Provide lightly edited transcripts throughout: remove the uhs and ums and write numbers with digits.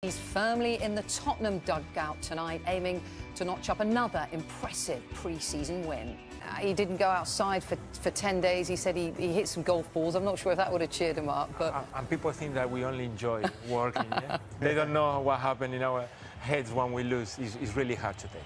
He's firmly in the Tottenham dugout tonight, aiming to notch up another impressive pre-season win. He didn't go outside for 10 days. He said he hit some golf balls. I'm not sure if that would have cheered him up. But and people think that we only enjoy working. Yeah? They don't know what happened in our heads when we lose. It's really hard to take.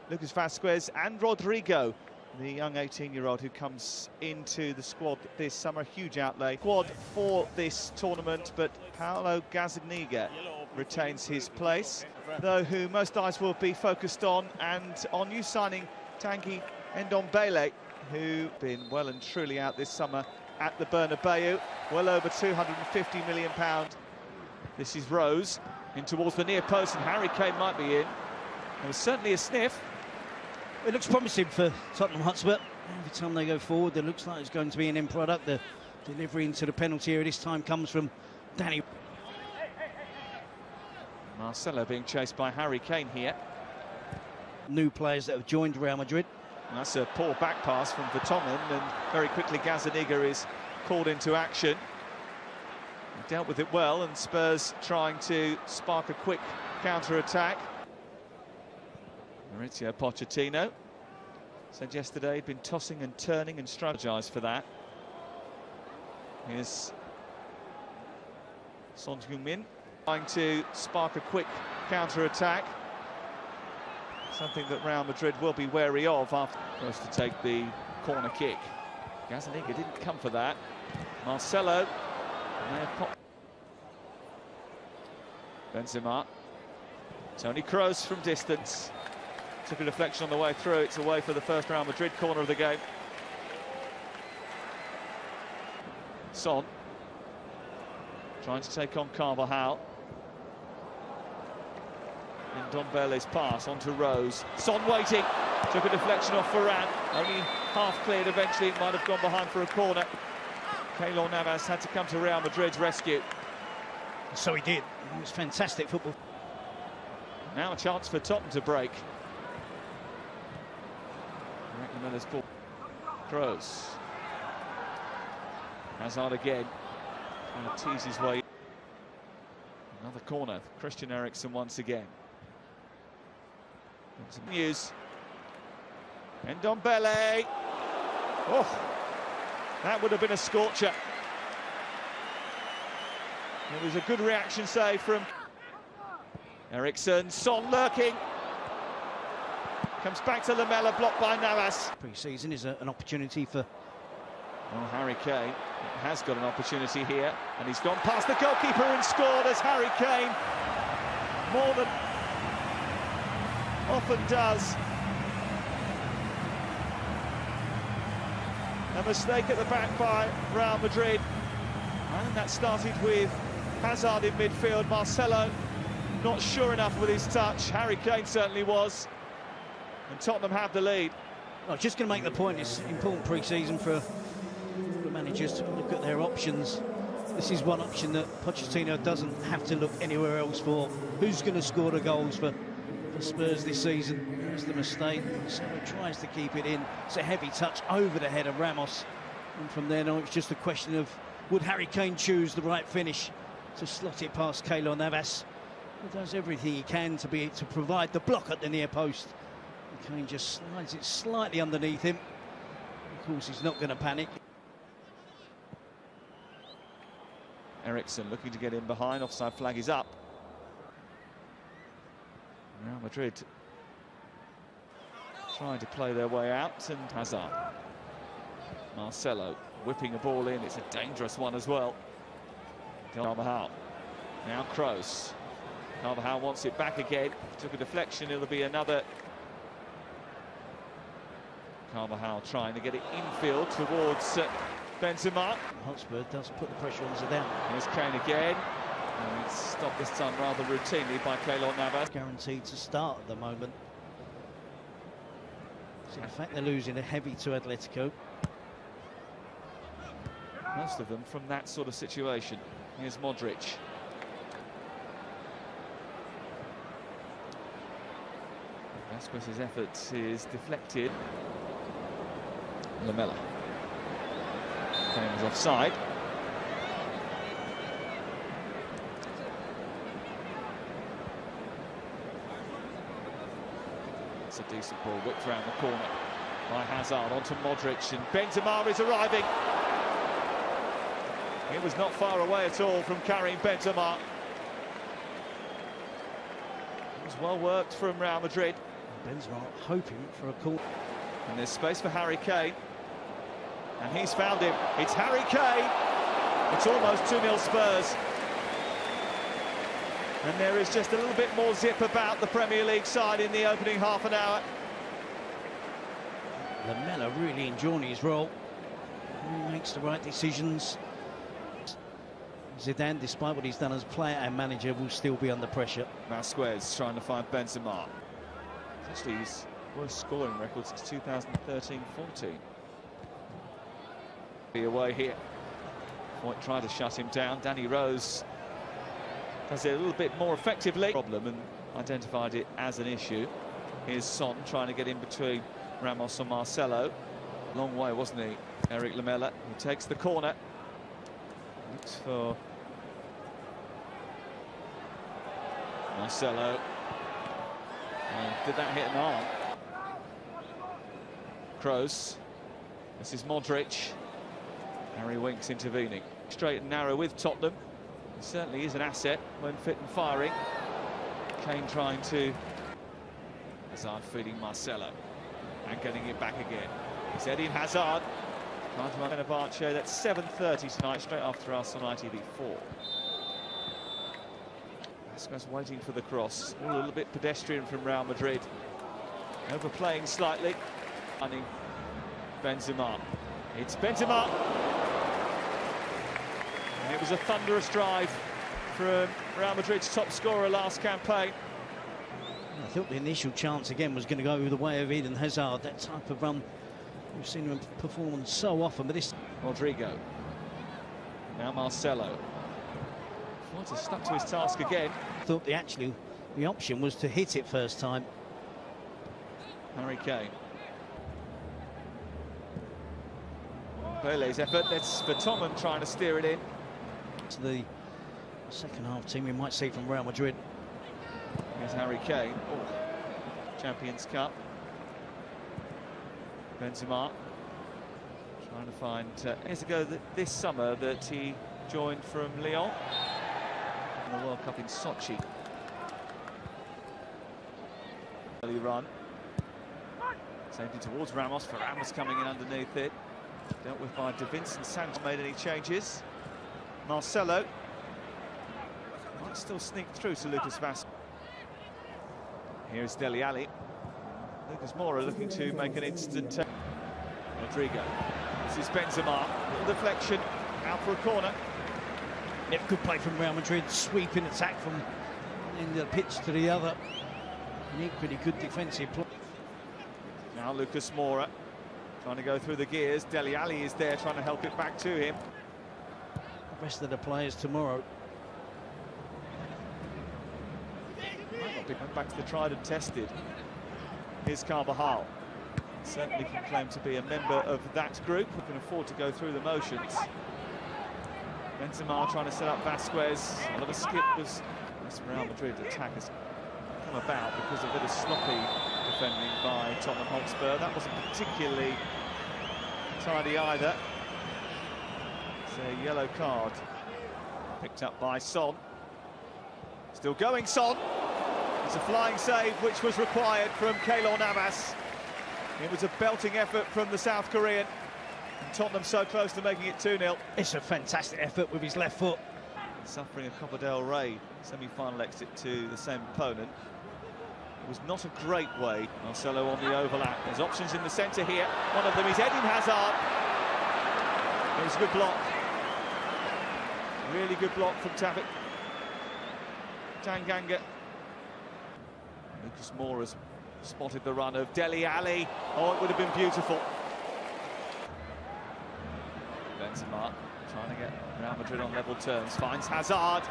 Lucas Vazquez and Rodrigo, the young 18-year-old who comes into the squad this summer. Huge outlay. Squad for this tournament, but Paolo Gazzaniga retains his place, though who most eyes will be focused on, and on new signing Tanguy Ndombele, who been well and truly out this summer at the Bernabeu, well over £250 million. This is Rose in towards the near post, and Harry Kane might be in. There was certainly a sniff. It looks promising for Tottenham Hotspur. Every time they go forward, it looks like it's going to be an end product. The delivery into the penalty area this time comes from Danny. Marcelo being chased by Harry Kane here. New players that have joined Real Madrid. And that's a poor back pass from Vertonghen, and very quickly Gazzaniga is called into action. He dealt with it well, and Spurs trying to spark a quick counter-attack. Mauricio Pochettino said yesterday he'd been tossing and turning and strategized for that. Here's Son Heung-min trying to spark a quick counter-attack. Something that Real Madrid will be wary of after first to take the corner kick. Gazzaniga didn't come for that. Marcelo may have popped. Benzema. Toni Kroos from distance. Took a deflection on the way through. It's away for the first Real Madrid corner of the game. Son trying to take on Carvajal. Ndombele's pass onto Rose. Son waiting. Took a deflection off Varane. Only half cleared. Eventually it might have gone behind for a corner. Keylor Navas had to come to Real Madrid's rescue. So he did. It was fantastic football. Now a chance for Tottenham to break. Miller's ball. Kroos. Hazard again. Trying to tease his way. Another corner. Christian Eriksen once again. Some news. Ndombele. Oh, that would have been a scorcher. It was a good reaction save from Eriksen. Son lurking. Comes back to Lamela, blocked by Navas. Pre-season is an opportunity for... Well, Harry Kane has got an opportunity here, and he's gone past the goalkeeper and scored as Harry Kane more than often does. A mistake at the back by Real Madrid. And that started with Hazard in midfield. Marcelo not sure enough with his touch. Harry Kane certainly was. And Tottenham have the lead. I was just going to make the point, it's important pre-season for the managers to look at their options. This is one option that Pochettino doesn't have to look anywhere else for. Who's going to score the goals for Spurs this season? There's the mistake. So he tries to keep it in. It's a heavy touch over the head of Ramos. And from there on, it's just a question of, would Harry Kane choose the right finish to slot it past Keylor Navas? He does everything he can to provide the block at the near post. Kane just slides it slightly underneath him. Of course, he's not going to panic. Eriksen looking to get in behind. Offside flag is up. Real Madrid trying to play their way out, and Hazard. Marcelo whipping a ball in. It's a dangerous one as well. Carvajal. Now Kroos. Carvajal wants it back again. Took a deflection. It'll be another. Carvajal trying to get it infield towards Benzema. Hotspur does put the pressure on Zidane. Here's Kane again. And it's stopped this time rather routinely by Keylor Navas. Guaranteed to start at the moment. So in fact, they're losing a heavy to Atletico. Most of them from that sort of situation. Here's Madrіd. Vazquez's effort is deflected. Lamela. Kane was offside. It's a decent ball whipped around the corner by Hazard onto Madrіd, and Benzema is arriving. It was not far away at all from Karim Benzema. It was well worked from Real Madrid. Benzema hoping for a call. And there's space for Harry Kane. And he's found him. It's Harry Kane. It's almost 2-0 Spurs. And there is just a little bit more zip about the Premier League side in the opening half an hour. Lamela really enjoying his role. He makes the right decisions. Zidane, despite what he's done as player and manager, will still be under pressure. Vasquez trying to find Benzema. It's actually his worst scoring record since 2013-14. Be away here. Foyt tried to shut him down. Danny Rose does it a little bit more effectively. Problem, and identified it as an issue. Here's Son trying to get in between Ramos and Marcelo. Long way, wasn't he? Eric Lamela. He takes the corner. Looks for Marcelo. And did that hit an arm? Kroos. This is Madrіd. Harry Winks intervening. Straight and narrow with Tottenham. He certainly is an asset when fit and firing. Kane trying to... Hazard feeding Marcelo. And getting it back again. It's Eden Hazard. Trying to run in a Barche. That's 7:30 tonight, straight after Arsenal ITV 4. Vasquez waiting for the cross. All a little bit pedestrian from Real Madrid. Overplaying slightly. Running Benzema. It's Benzema. And it was a thunderous drive from Real Madrid's top scorer last campaign. I thought the initial chance again was going to go the way of Eden Hazard. That type of run we've seen him perform so often, but this... Rodrigo. Now Marcelo. Foyt has stuck to his task again. I thought the option was to hit it first time. Harry Kane. Pakalessy's effort. That's for Tottenham trying to steer it in. To the second half team we might see from Real Madrid. Here's Harry Kane. Oh. Champions Cup. Benzema trying to find... years ago this summer that he joined from Lyon in the World Cup in Sochi. Early run. Saved it towards Ramos, for Ramos coming in underneath it. Dealt with by De Vincent. Sanchez made any changes. Marcelo might still sneak through to Lucas Vasquez. Here's Dele Alli. Lucas Moura looking to make an instant... Rodrigo. This is Benzema. Little deflection. Out for a corner. Yep, good play from Real Madrid. Sweeping attack from one end of the pitch to the other. And equally good defensive play. Now Lucas Moura trying to go through the gears. Dele Alli is there trying to help it back to him. The rest of the players tomorrow. Might not be going back to the tried and tested. Here's Carvajal. Certainly can claim to be a member of that group who can afford to go through the motions. Benzema trying to set up Vasquez. Another skip was... This Real Madrid attack has come about because of a bit of sloppy defending by Tottenham Hotspur. That wasn't particularly tidy either. It's a yellow card picked up by Son. Still going, Son. It's a flying save which was required from Keylor Navas. It was a belting effort from the South Korean. And Tottenham so close to making it 2-0. It's a fantastic effort with his left foot. Suffering a Copa del Rey semi-final exit to the same opponent. It was not a great way. Marcelo on the overlap. There's options in the centre here. One of them is Eden Hazard. It was a good block. Really good block from Tanganga. Lucas Moura's spotted the run of Dele Alli. Oh, it would have been beautiful. Benzema trying to get Real Madrid on level terms. Finds Hazard.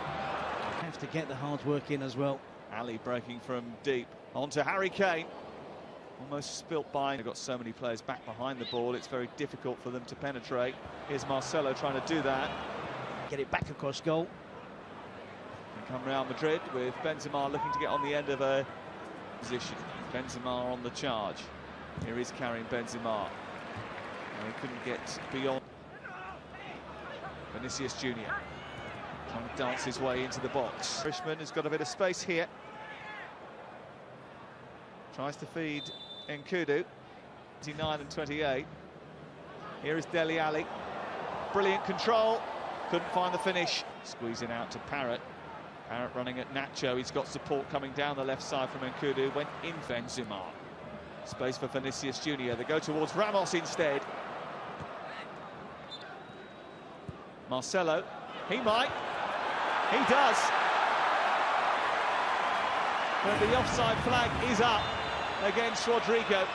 Have to get the hard work in as well. Ali breaking from deep. On to Harry Kane. Almost spilt by. They've got so many players back behind the ball. It's very difficult for them to penetrate. Here's Marcelo trying to do that. Get it back across goal. And come Real Madrid with Benzema looking to get on the end of a Position. Benzema on the charge. Here is carrying Benzema. And he couldn't get beyond. Vinicius Junior trying to dance his way into the box. Irishman has got a bit of space here. Tries to feed Nkudu. 29 and 28. Here is Dele Alli. Brilliant control. Couldn't find the finish. Squeezing out to Parrott. Parrott running at Nacho. He's got support coming down the left side from Nkudu. Went in Benzema. Space for Vinicius Junior. They go towards Ramos instead. Marcelo. He might. He does. But the offside flag is up against Rodrigo.